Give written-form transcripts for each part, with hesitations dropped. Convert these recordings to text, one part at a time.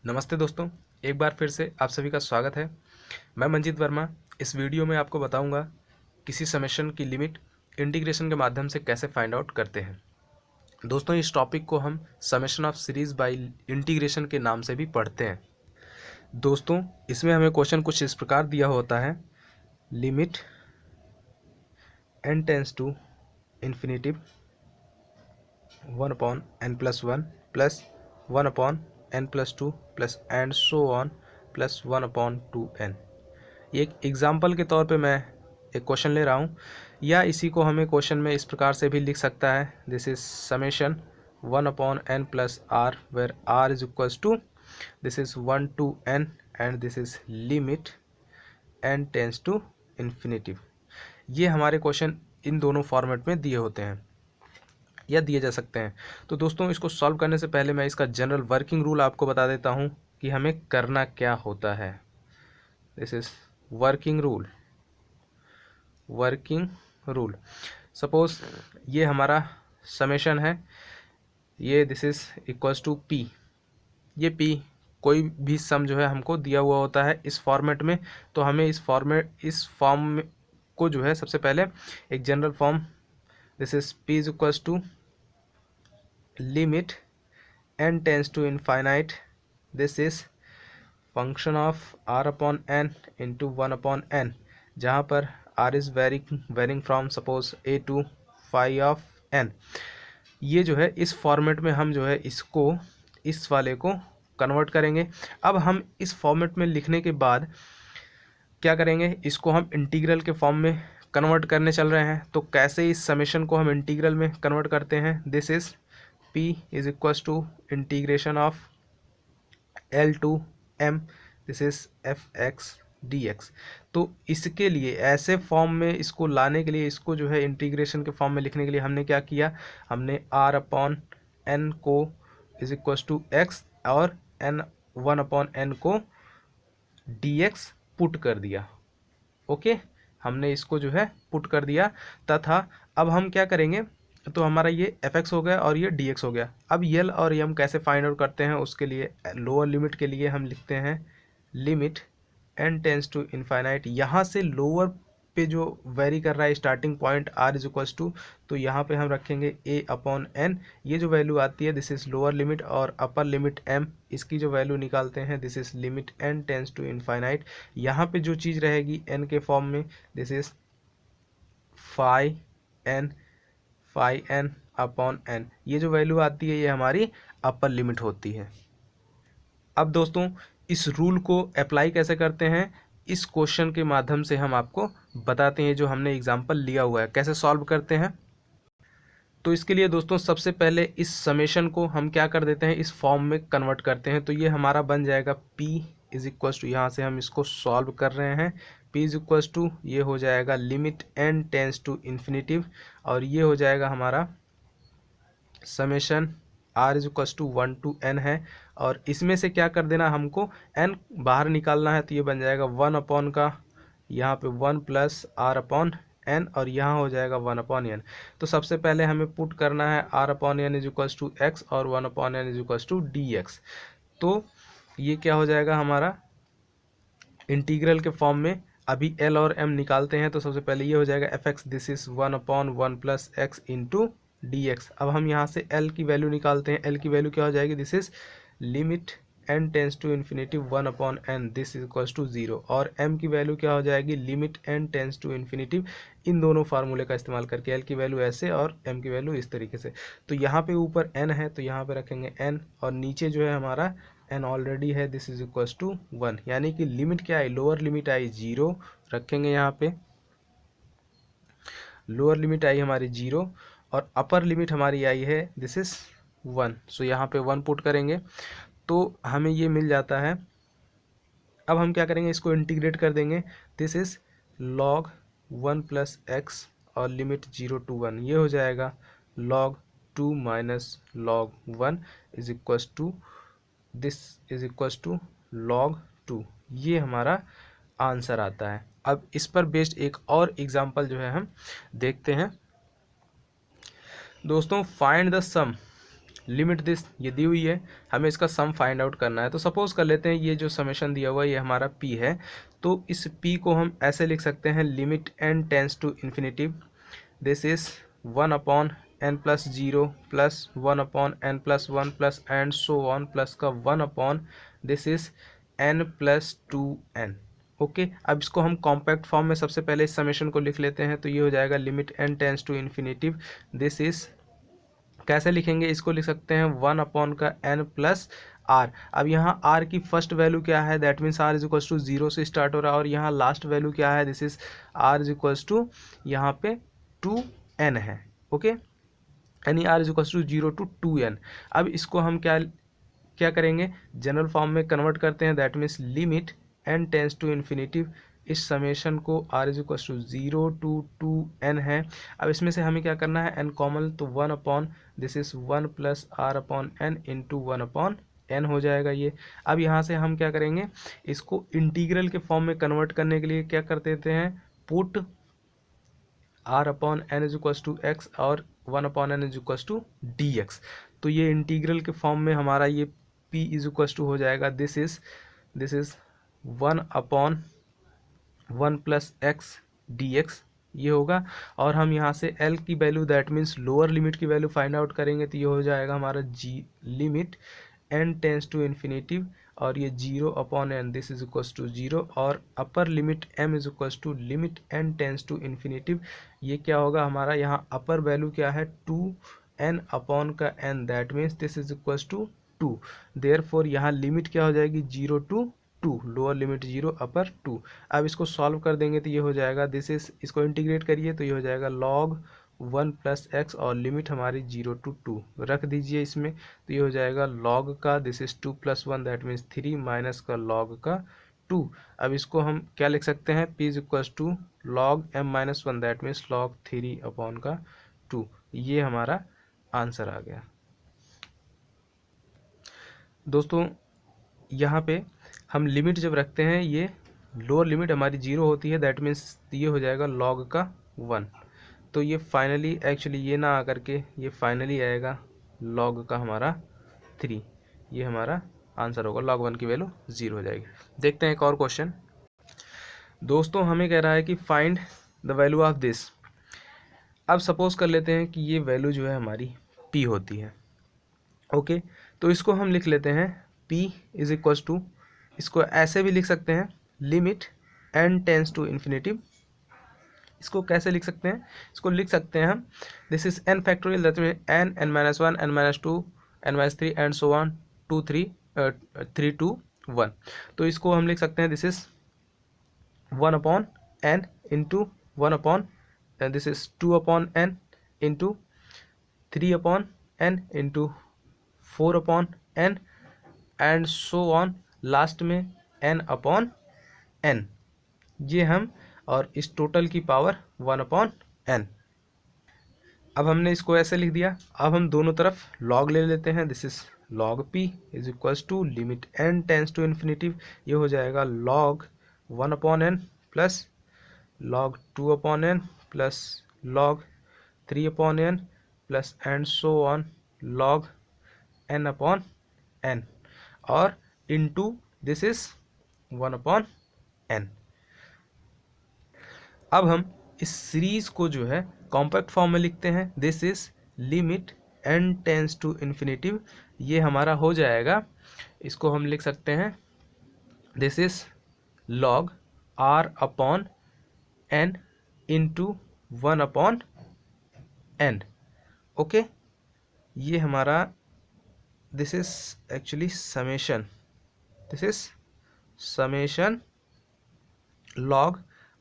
नमस्ते दोस्तों, एक बार फिर से आप सभी का स्वागत है। मैं मंजीत वर्मा। इस वीडियो में आपको बताऊंगा किसी समेशन की लिमिट इंटीग्रेशन के माध्यम से कैसे फाइंड आउट करते हैं। दोस्तों, इस टॉपिक को हम summation of series by integration के नाम से भी पढ़ते हैं। दोस्तों, इसमें हमें क्वेश्चन कुछ इस प्रकार दिया होता है। Limit n tends to infinity 1/n+1 plus 1/n+2 plus and so on plus 1/2n। ये एक एग्जाम्पल के तौर पे मैं एक क्वेश्चन ले रहा हूँ, या इसी को हमें क्वेश्चन में इस प्रकार से भी लिख सकता है। This is summation 1/n+r where r is equals to this is 1 to n and this is limit n tends to infinity. ये हमारे क्वेश्चन इन दोनों फॉर्मेट में दिए होते हैं या दिए जा सकते हैं। तो दोस्तों, इसको सॉल्व करने से पहले मैं इसका जनरल वर्किंग रूल आपको बता देता हूँ कि हमें करना क्या होता है। This is working rule. Suppose ये हमारा समेशन है, ये this is equals to P. ये पी कोई भी सम जो है हमको दिया हुआ होता है इस फॉर्मेट में, तो हमें इस फॉर्म को जो है सबसे पहले एक general form, this is P is equals to limit n tends to infinite, this is function of r upon n into 1/n, जहाँ पर r is varying from suppose a to phi of n। ये जो है इस format में हम जो है इसको इस वाले को कन्वर्ट करेंगे। अब हम इस फॉर्मेट में लिखने के बाद क्या करेंगे, इसको हम इंटीग्रल के फॉर्म में कन्वर्ट करने चल रहे हैं। तो कैसे इस समेशन को हम इंटीग्रल में कन्वर्ट करते हैं, this is p is equals to integration of l to m, this is f(x) dx। तो इसके लिए ऐसे फॉर्म में इसको लाने के लिए, इसको जो है इंटीग्रेशन के फॉर्म में लिखने के लिए हमने क्या किया, हमने r/n को इज इक्वल्स टू x और 1/n को dx पुट कर दिया। ओके, हमने इसको जो है पुट कर दिया तथा अब हम क्या करेंगे, तो हमारा ये fx हो गया और ये dx हो गया। अब l और m कैसे फाइंड आउट करते हैं, उसके लिए लोअर लिमिट के लिए हम लिखते हैं limit n tends to infinite. यहाँ से लोअर पे जो वेरी कर रहा है starting point r is equals to, तो यहाँ पे हम रखेंगे a/n। ये जो वैल्यू आती है दिस इज लोअर लिमिट, और अपर लिमिट m, इसकी जो वैल्यू निकालते हैं this is limit n tends to infinite. यहाँ पे जो चीज़ रहेगी n के फॉर्म में, this is phi n upon n। ये जो वैल्यू आती है ये हमारी अपर लिमिट होती है। अब दोस्तों, इस रूल को अप्लाई कैसे करते हैं, इस क्वेश्चन के माध्यम से हम आपको बताते हैं। जो हमने एग्जांपल लिया हुआ है कैसे सॉल्व करते हैं, तो इसके लिए दोस्तों सबसे पहले इस समेशन को हम क्या कर देते हैं, इस फॉर्म में कन्वर्ट करते हैं। तो ये हमारा बन जाएगा p इज इक्वल्स टू, यहाँ से हम इसको सॉल्व कर रहे हैं, p इज इक्वल्स टू ये हो जाएगा limit n tends to infinity, और ये हो जाएगा हमारा summation r is equals to 1 to n है। और इसमें से क्या कर देना, हमको n बाहर निकालना है, तो ये बन जाएगा 1 का यहाँ पे 1 प्लस r/n, और यहाँ हो जाएगा 1/n। तो सबसे पहले हमें पुट करना है r/n is equals to x और 1/n is equals to dx। तो ये क्या हो जाएगा हमारा इंटीग्रल के फॉर्म में। अभी l और m निकालते हैं, तो सबसे पहले ये हो जाएगा fx, this is 1/1 plus x into dx। अब हम यहाँ से l की वैल्यू निकालते हैं। l की वैल्यू क्या हो जाएगी, this is limit n tends to infinity 1/n, this is equals to 0। और m की वैल्यू क्या हो जाएगी, limit n tends to infinity. इन दोनों फार्मूले का इस्तेमाल करके l की वैल्यू ऐसे और m की वैल्यू इस तरीके से। तो यहाँ पे ऊपर n है तो यहाँ पे रखेंगे n, और नीचे जो है हमारा n ऑलरेडी है, दिस इज इक्वल्स टू 1। यानी कि लिमिट क्या आई, लोअर लिमिट आई 0, रखेंगे यहाँ पे लोअर लिमिट आई हमारी 0, और अपर लिमिट हमारी आई है दिस इज 1। सो यहाँ पे 1 पुट करेंगे तो हमें ये मिल जाता है। अब हम क्या करेंगे, इसको इंटीग्रेट कर देंगे, this is log 1 plus x और लिमिट 0 to 1, ये हो जाएगा log 2 minus log 1 is equals to this is equals to log 2। ये हमारा आंसर आता है। अब इस पर बेस्ड एक और एग्जांपल जो है हम देखते हैं। दोस्तों, find the sum limit this, ये दी हुई है, हमें इसका सम फाइंड आउट करना है। तो सपोज कर लेते हैं ये जो समेशन दिया हुआ है ये हमारा p है, तो इस p को हम ऐसे लिख सकते हैं limit n tends to infinity this is 1 upon n plus 0 plus 1 upon n plus 1 plus and so on plus का 1 upon this is n plus 2n। Okay, अब इसको हम कॉम्पैक्ट फॉर्म में सबसे पहले इस समेशन को लिख लेते हैं। तो ये हो जाएगा limit n tends to infinity this is, कैसे लिखेंगे इसको, लिख सकते हैं 1 अपॉन का n प्लस आर। अब यहाँ r की फर्स्ट वैल्यू क्या है, that means r is equals to 0 से स्टार्ट हो रहा है, और यहाँ लास्ट वैल्यू क्या है, this is r is equals to यहाँ पे 2n है। ओके, यानी r is equals to 0 to 2n। अब इसको हम क्या क्या करेंगे, जनरल फॉर्म में कन्वर्ट करते हैं, that means limit n tends to infinity, इस समेशन को r is equal to 0 to 2n है। अब इसमें से हमें क्या करना है, n कॉमन, तो 1 upon this is 1 plus r upon n into 1 upon n हो जाएगा ये। अब यहाँ से हम क्या करेंगे, इसको इंटीग्रल के फॉर्म में कन्वर्ट करने के लिए क्या कर देते हैं, put r upon n is equal to x और 1 upon n is equal to dx। तो ये इंटीग्रल के फॉर्म में हमारा ये p इज इक्वल टू हो जाएगा this is 1 upon 1 plus x d x, ये होगा। और हम यहाँ से L की value that means lower limit की वैल्यू फाइंड आउट करेंगे, तो ये हो जाएगा हमारा g limit n tends to infinity, और ये 0 upon n this is equals to 0, और upper limit m is equals to limit n tends to infinity, ये क्या होगा हमारा, यहाँ अपर वैल्यू क्या है 2n अपॉन का n, that means this is equals to 2। Therefore यहाँ लिमिट क्या हो जाएगी 0 टू 2, लोअर लिमिट 0 अपर 2। अब इसको सॉल्व कर देंगे तो ये हो जाएगा दिस इज, इसको इंटीग्रेट करिए तो ये हो जाएगा log 1 प्लस एक्स, और लिमिट हमारी 0 टू 2 रख दीजिए इसमें, तो ये हो जाएगा log का this is 2 plus 1 that means 3 minus का log का 2। अब इसको हम क्या लिख सकते हैं, p is equal to log m minus 1 that means log 3 upon का 2। ये हमारा आंसर आ गया। दोस्तों यहाँ पे हम लिमिट जब रखते हैं, ये लोअर लिमिट हमारी 0 होती है, दैट मीन्स ये हो जाएगा log का 1। तो ये फाइनली एक्चुअली ये ना आकर के ये फाइनली आएगा log का हमारा 3, ये हमारा आंसर होगा। log 1 की वैल्यू 0 हो जाएगी। देखते हैं एक और क्वेश्चन। दोस्तों हमें कह रहा है कि find the value of this. अब सपोज कर लेते हैं कि ये वैल्यू जो है हमारी p होती है। ओके, तो इसको हम लिख लेते हैं p इज इक्वल टू, इसको ऐसे भी लिख सकते हैं limit n tends to infinity. इसको कैसे लिख सकते हैं, इसको लिख सकते हैं हम this is n factorial that mean n, n minus 1, n minus 2, n minus 3 and so on 2 3 3 2 1। तो इसको हम लिख सकते हैं this is 1 upon n into 1 upon this is 2 upon n into 3 upon n into 4 upon n and so on, last में n upon n, ये हम, और इस टोटल की पावर 1 अपॉन n। अब हमने इसको ऐसे लिख दिया। अब हम दोनों तरफ log ले लेते हैं, this is log p is equals to limit n tends to infinity, ये हो जाएगा log 1 upon n plus log 2 upon n plus log 3 upon n plus and so on log n upon n, और into this is 1 upon n। अब हम इस series को जो है कॉम्पैक्ट फॉर्म में लिखते हैं, this is limit n tends to infinity, ये हमारा हो जाएगा, इसको हम लिख सकते हैं this is log r upon n into 1 upon n। Okay, ये हमारा this is actually summation, this is summation log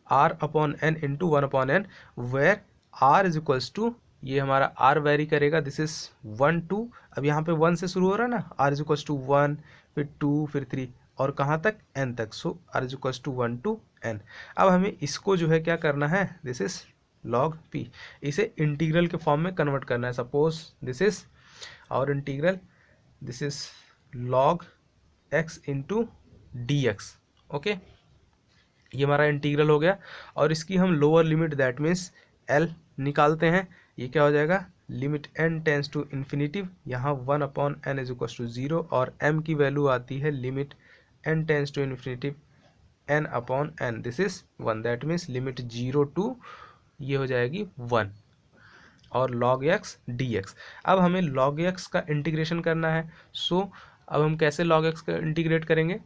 r upon n into 1 upon n, where r is equals to, ये हमारा r वेरी करेगा, this is 1 2, अब यहाँ पे 1 से शुरू हो रहा है ना, r इज इक्वल्स टू 1 फिर 2 फिर 3 और कहाँ तक n तक, so r is equals to 1 to n। अब हमें इसको जो है क्या करना है, दिस इज log p, इसे इंटीग्रल के फॉर्म में कन्वर्ट करना है। सपोज दिस इज और integral, this is log x into d x. Okay, ये हमारा इंटीग्रल हो गया, और इसकी हम lower limit that means L निकालते हैं, ये क्या हो जाएगा limit n tends to infinity, यहाँ 1/n इज इक्वल टू 0 और m की वैल्यू आती है limit n tends to infinity n/n, this is 1, that means limit 0 to ये हो जाएगी 1 और log x dx। अब हमें log x का इंटीग्रेशन करना है। सो अब हम कैसे log x का इंटीग्रेट करेंगे,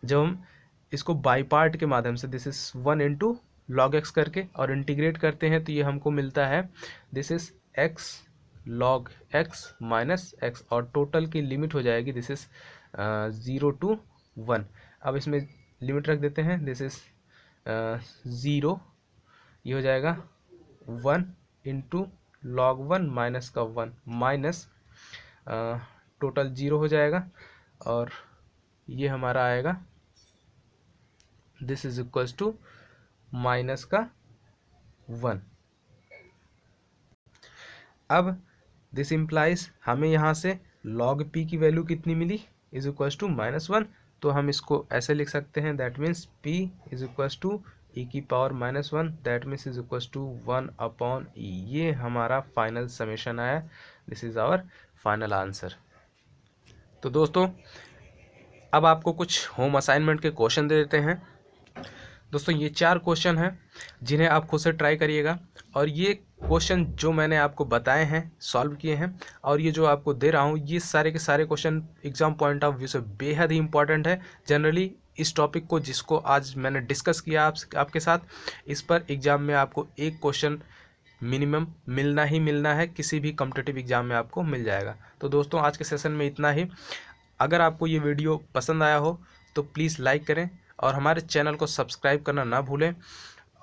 जब हम इसको बाई पार्ट के माध्यम से, this is 1 into log x करके और इंटीग्रेट करते हैं तो ये हमको मिलता है this is x log x minus x और टोटल की लिमिट हो जाएगी दिस इज 0 टू 1। अब इसमें लिमिट रख देते हैं, दिस इज 0, ये हो जाएगा 1 इंटू लॉग 1 माइनस का 1 माइनस टोटल 0 हो जाएगा और ये हमारा आएगा this is equals to minus का 1। अब दिस इम्प्लाइज हमें यहाँ से log p की वैल्यु कितनी मिली, इज इक्वल्स टू -1, तो हम इसको ऐसे लिख सकते हैं, that means p is equals to e की power -1, that means is equals to 1/e। ये हमारा फाइनल समेशन आया, this is our final answer. तो दोस्तों अब आपको कुछ होम असाइनमेंट के क्वेश्चन दे देते हैं। दोस्तों ये 4 क्वेश्चन हैं जिन्हें आप खुद से ट्राई करिएगा और ये क्वेश्चन जो मैंने आपको बताए हैं सॉल्व किए हैं और ये जो आपको दे रहा हूँ ये सारे के सारे question exam point of view से बेहद ही इंपॉर्टेंट है। जनरली इस टॉपिक को जिसको आज मैंने डिस्कस किया आपके साथ, इस पर एग्ज़ाम में आपको एक क्वेश्चन मिनिमम मिलना ही मिलना है, किसी भी कॉम्पिटिटिव एग्ज़ाम में आपको मिल जाएगा। तो दोस्तों आज के सेशन में इतना ही। अगर आपको ये वीडियो पसंद आया हो तो प्लीज़ लाइक करें और हमारे चैनल को सब्सक्राइब करना ना भूलें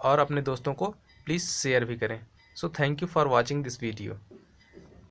और अपने दोस्तों को प्लीज़ शेयर भी करें। So thank you for watching this video.